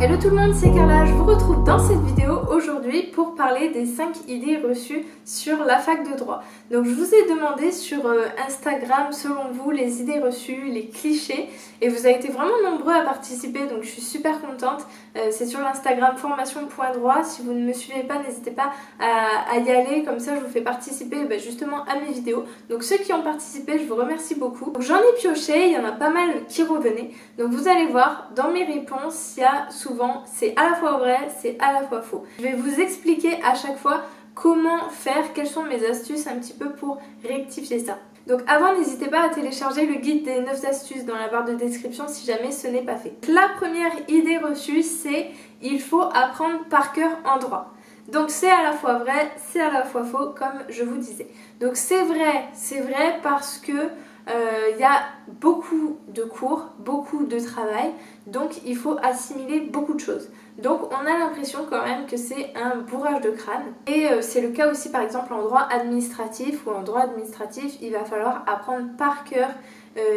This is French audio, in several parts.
Hello tout le monde, c'est Carla, je vous retrouve dans cette vidéo aujourd'hui pour parler des 5 idées reçues sur la fac de droit. Donc je vous ai demandé sur Instagram, selon vous, les idées reçues, les clichés, et vous avez été vraiment nombreux à participer, donc je suis super contente. C'est sur l'Instagram formation.droit, si vous ne me suivez pas, n'hésitez pas à y aller, comme ça je vous fais participer justement à mes vidéos. Donc ceux qui ont participé, je vous remercie beaucoup. J'en ai pioché, il y en a pas mal qui revenaient, donc vous allez voir, dans mes réponses, il y a souvent, c'est à la fois vrai, c'est à la fois faux. Je vais vous expliquer à chaque fois comment faire, quelles sont mes astuces un petit peu pour rectifier ça. Donc avant, n'hésitez pas à télécharger le guide des 9 astuces dans la barre de description si jamais ce n'est pas fait. La première idée reçue, c'est il faut apprendre par cœur en droit. Donc c'est à la fois vrai, c'est à la fois faux, comme je vous disais. Donc c'est vrai parce que il y a beaucoup de cours, beaucoup de travail, donc il faut assimiler beaucoup de choses. Donc on a l'impression quand même que c'est un bourrage de crâne. Et c'est le cas aussi par exemple en droit administratif, où en droit administratif il va falloir apprendre par cœur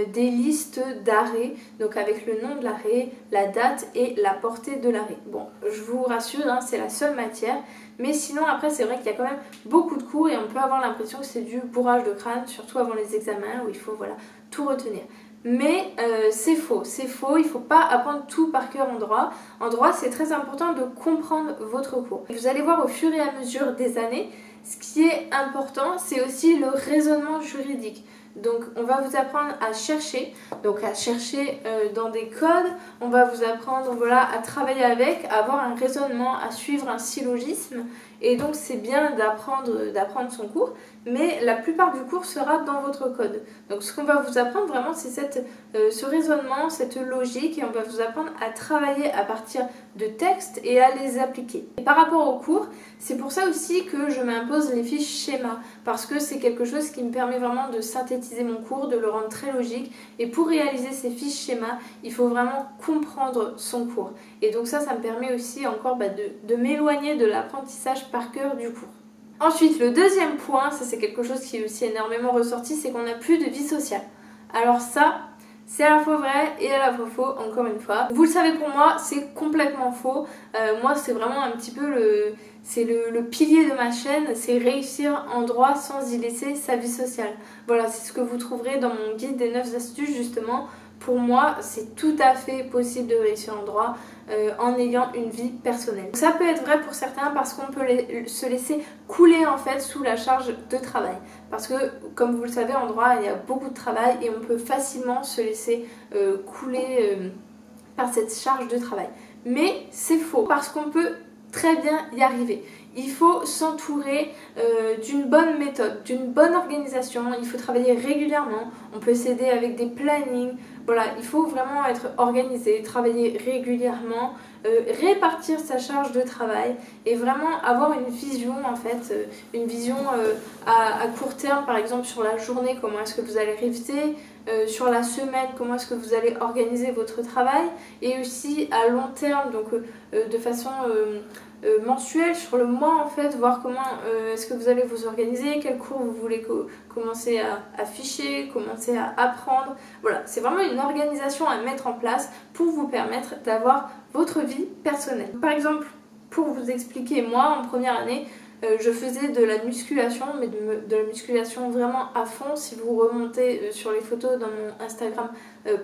des listes d'arrêts, donc avec le nom de l'arrêt, la date et la portée de l'arrêt. Bon, je vous rassure, hein, c'est la seule matière, mais sinon après c'est vrai qu'il y a quand même beaucoup de cours et on peut avoir l'impression que c'est du bourrage de crâne, surtout avant les examens où il faut tout retenir. Mais c'est faux, il ne faut pas apprendre tout par cœur en droit. En droit, c'est très important de comprendre votre cours. Vous allez voir au fur et à mesure des années, ce qui est important, c'est aussi le raisonnement juridique. Donc on va vous apprendre à chercher, dans des codes, on va vous apprendre à travailler avec, à avoir un raisonnement, à suivre un syllogisme. Et donc c'est bien d'apprendre son cours, mais la plupart du cours sera dans votre code. Donc ce qu'on va vous apprendre vraiment, c'est ce raisonnement, cette logique, et on va vous apprendre à travailler à partir de textes et à les appliquer. Et par rapport au cours, c'est pour ça aussi que je m'impose les fiches schémas, parce que c'est quelque chose qui me permet vraiment de synthétiser mon cours, de le rendre très logique. Et pour réaliser ces fiches schémas, il faut vraiment comprendre son cours. Et donc ça me permet aussi encore de m'éloigner de l'apprentissage par cœur du cours. Ensuite, le deuxième point, ça c'est quelque chose qui est aussi énormément ressorti, c'est qu'on n'a plus de vie sociale. Alors ça, c'est à la fois vrai et à la fois faux, encore une fois. Vous le savez, pour moi, c'est complètement faux. Moi, c'est vraiment un petit peu le pilier de ma chaîne, c'est réussir en droit sans y laisser sa vie sociale. Voilà, c'est ce que vous trouverez dans mon guide des 9 astuces, justement. Pour moi, c'est tout à fait possible de réussir en droit en ayant une vie personnelle. Ça peut être vrai pour certains parce qu'on peut se laisser couler en fait sous la charge de travail. Parce que, comme vous le savez, en droit, il y a beaucoup de travail et on peut facilement se laisser couler par cette charge de travail. Mais c'est faux parce qu'on peut très bien y arriver. Il faut s'entourer d'une bonne méthode, d'une bonne organisation, il faut travailler régulièrement, on peut s'aider avec des plannings, voilà, il faut vraiment être organisé, travailler régulièrement, répartir sa charge de travail et vraiment avoir une vision en fait, une vision à court terme, par exemple sur la journée, comment est-ce que vous allez réviser, sur la semaine, comment est-ce que vous allez organiser votre travail, et aussi à long terme, donc de façon mensuelle, sur le mois en fait, voir comment est-ce que vous allez vous organiser, quel cours vous voulez commencer à afficher, commencer à apprendre. Voilà, c'est vraiment une organisation à mettre en place pour vous permettre d'avoir votre vie personnelle. Par exemple, pour vous expliquer, moi en première année, je faisais de la musculation, mais de la musculation vraiment à fond. Si vous remontez sur les photos dans mon Instagram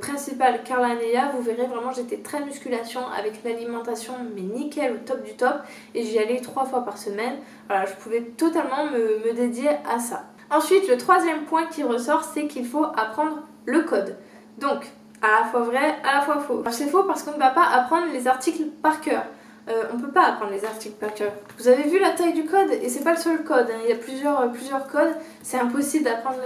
principal, Carla Neya, vous verrez vraiment j'étais très musculation avec l'alimentation, mais nickel, au top du top. Et j'y allais 3 fois par semaine. Voilà, je pouvais totalement me dédier à ça. Ensuite, le troisième point qui ressort, c'est qu'il faut apprendre le code. Donc, à la fois vrai, à la fois faux. C'est faux parce qu'on ne va pas apprendre les articles par cœur. On ne peut pas apprendre les articles par cœur. Vous avez vu la taille du code, et c'est pas le seul code, hein. Il y a plusieurs codes, c'est impossible d'apprendre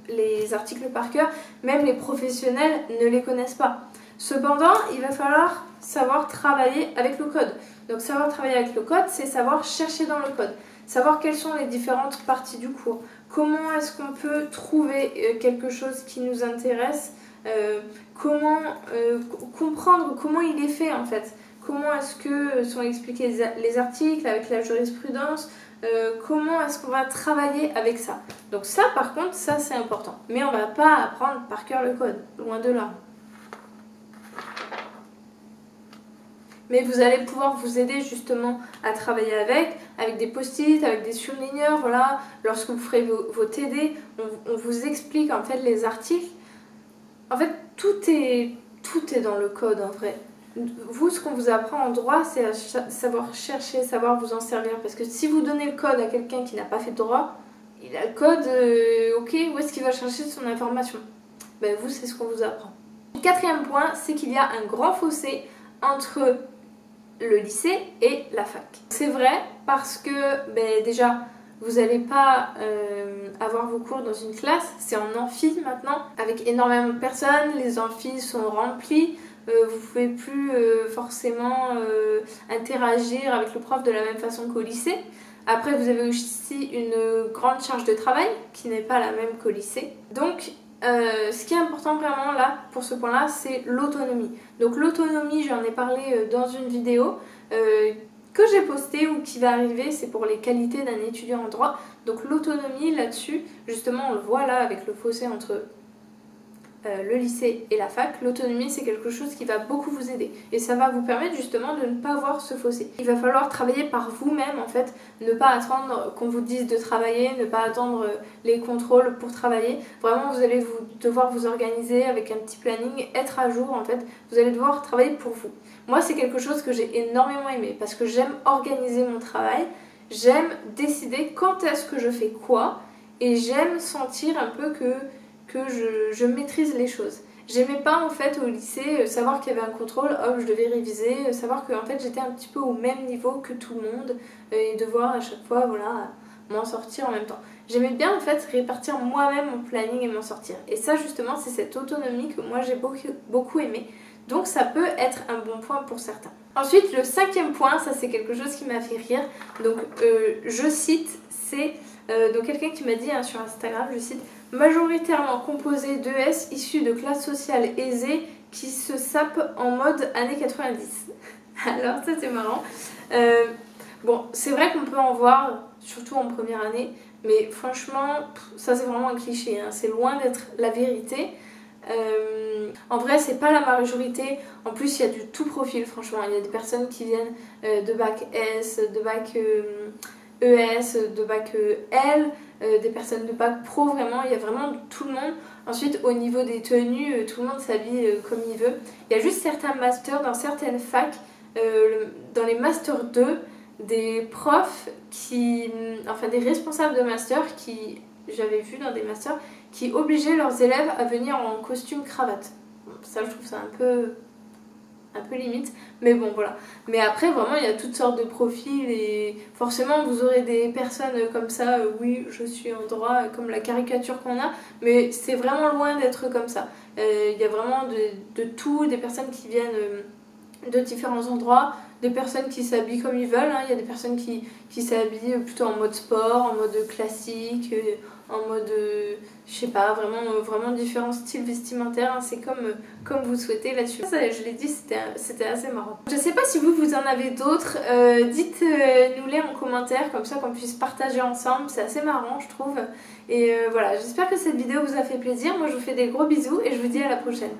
les articles par cœur, même les professionnels ne les connaissent pas. Cependant, il va falloir savoir travailler avec le code. Donc savoir travailler avec le code, c'est savoir chercher dans le code, savoir quelles sont les différentes parties du cours, comment est-ce qu'on peut trouver quelque chose qui nous intéresse, comprendre comment il est fait en fait. Comment est-ce que sont expliqués les articles avec la jurisprudence, comment est-ce qu'on va travailler avec ça. Donc ça par contre, ça c'est important. Mais on ne va pas apprendre par cœur le code, loin de là. mais vous allez pouvoir vous aider justement à travailler avec des post-it, avec des surligneurs, voilà. Lorsque vous ferez vos TD, on vous explique en fait les articles. En fait, tout est dans le code en vrai. Vous, ce qu'on vous apprend en droit, c'est à savoir chercher, savoir vous en servir. Parce que si vous donnez le code à quelqu'un qui n'a pas fait de droit, il a le code, ok, où est-ce qu'il va chercher son information? Ben vous, c'est ce qu'on vous apprend. Le quatrième point, c'est qu'il y a un grand fossé entre le lycée et la fac. C'est vrai parce que déjà, vous n'allez pas avoir vos cours dans une classe, c'est en amphi maintenant, avec énormément de personnes, les amphis sont remplis, vous ne pouvez plus forcément interagir avec le prof de la même façon qu'au lycée. Après, vous avez aussi une grande charge de travail qui n'est pas la même qu'au lycée. Donc, ce qui est important vraiment là, pour ce point-là, c'est l'autonomie. Donc l'autonomie, j'en ai parlé dans une vidéo que j'ai postée ou qui va arriver, c'est pour les qualités d'un étudiant en droit. Donc l'autonomie là-dessus, justement on le voit là avec le fossé entre le lycée et la fac, l'autonomie c'est quelque chose qui va beaucoup vous aider et ça va vous permettre justement de ne pas voir ce fossé. Il va falloir travailler par vous-même en fait, ne pas attendre qu'on vous dise de travailler, ne pas attendre les contrôles pour travailler. Vraiment vous allez devoir vous organiser avec un petit planning, être à jour en fait, vous allez devoir travailler pour vous. Moi c'est quelque chose que j'ai énormément aimé parce que j'aime organiser mon travail, j'aime décider quand est-ce que je fais quoi et j'aime sentir un peu que je maîtrise les choses. J'aimais pas en fait au lycée savoir qu'il y avait un contrôle, hop je devais réviser, savoir que en fait j'étais un petit peu au même niveau que tout le monde et devoir à chaque fois voilà m'en sortir en même temps. J'aimais bien en fait répartir moi-même mon planning et m'en sortir. Et ça justement c'est cette autonomie que moi j'ai beaucoup aimé. Donc ça peut être un bon point pour certains. Ensuite le cinquième point, ça c'est quelque chose qui m'a fait rire. Donc je cite, c'est donc quelqu'un qui m'a dit sur Instagram, je cite: majoritairement composé d'ES issus de classes sociales aisées qui se sapent en mode années 90. Alors ça c'est marrant. Bon c'est vrai qu'on peut en voir, surtout en première année, mais franchement ça c'est vraiment un cliché, hein. C'est loin d'être la vérité. En vrai c'est pas la majorité, en plus il y a du tout profil franchement, il y a des personnes qui viennent de bac S, de bac ES, de bac L, des personnes de bac pro, vraiment il y a vraiment tout le monde. Ensuite au niveau des tenues, tout le monde s'habille comme il veut. Il y a juste certains masters dans certaines facs, dans les masters 2, des profs qui, enfin des responsables de master qui, j'avais vu dans des masters, qui obligeaient leurs élèves à venir en costume cravate. Ça je trouve ça un peu limite, mais bon voilà. Mais après vraiment il y a toutes sortes de profils et forcément vous aurez des personnes comme ça, oui je suis en droit, comme la caricature qu'on a, mais c'est vraiment loin d'être comme ça. Il y a vraiment de tout, des personnes qui viennent de différents endroits, des personnes qui s'habillent comme ils veulent, hein. Il y a des personnes qui s'habillent plutôt en mode sport, en mode classique, en mode, je sais pas, vraiment différents styles vestimentaires, hein. C'est comme vous souhaitez là-dessus. Ça, je l'ai dit, c'était assez marrant. Je sais pas si vous en avez d'autres, dites-nous-les en commentaire, comme ça qu'on puisse partager ensemble, c'est assez marrant je trouve. Et voilà, j'espère que cette vidéo vous a fait plaisir, moi je vous fais des gros bisous et je vous dis à la prochaine.